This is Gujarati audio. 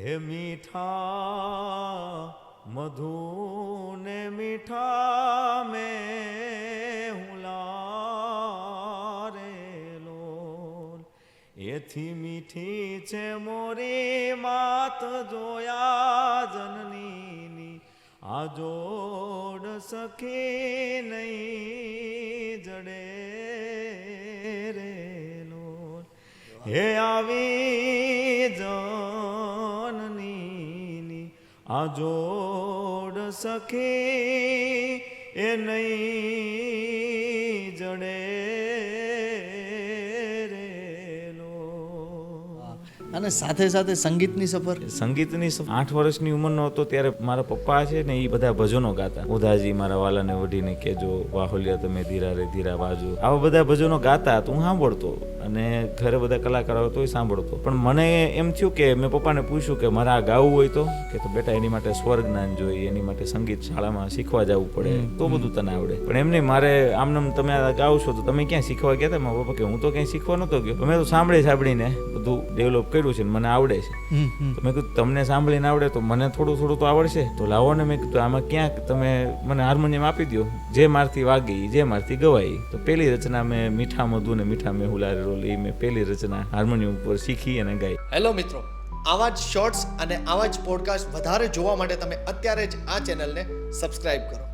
હે મીઠા મધુ ને મીઠા મેં હુલારેલો, એથી મીઠી છે મોરી માત જોયા જનનીની, આ જોડ સખી નહીં જડે રેલો. હે આવી જનનીની આ જોડ સખી એ નહીં જડે રેલો. અને સાથે સાથે સંગીતની સફર. સંગીતની 8 વર્ષની ઉંમરનો હતો ત્યારે મારા પપ્પા છે ને એ બધા ભજનો ગાતા. ઉદાજી મારા વાલાને વઢીને કેજો, વાહોલિયા તમે ધીરા રે ધીરા વાજો, આવા બધા ભજનો ગાતા. તો હું સાંભળતો અને ઘરે બધા કલાકારો તો સાંભળતો. પણ મને એમ થયું કે મેં પપ્પાને પૂછ્યું કે મારે આ ગાવું હોય તો કે બેટા એની માટે સ્વર જ્ઞાન જોઈએ, એની માટે સંગીત શાળામાં શીખવા જવું પડે તો બધું તને આવડે. પણ એમ નહીં, મારે આમને તમે ગાવ છો તો તમે ક્યાં શીખવા ગયા હતા? મારા પપ્પા કે હું તો ક્યાંય શીખવા નહોતો ગયો, મેં તો સાંભળીને બધું ડેવલપ કર્યું છે, મને આવડે છે. તો મેં કીધું તમને સાંભળીને આવડે તો મને થોડું થોડું તો આવડશે, તો લાવો ને. મેં કીધું આમાં ક્યાંક તમે મને હાર્મોનિયમ આપી દો, જે મારથી વાગી જે મારથી ગવાઈ. તો પહેલી રચના મેં મીઠા મધુ ને મીઠા મેં હુલારેલો, એ મેં પહેલી રચના હાર્મોનિયમ ઉપર શીખી અને ગાઈ. હેલો મિત્રો, આવા જ શોર્ટ્સ અને આવા જ પોડકાસ્ટ વધારે જોવા માટે તમે અત્યારે જ આ ચેનલને સબસ્ક્રાઇબ કરો.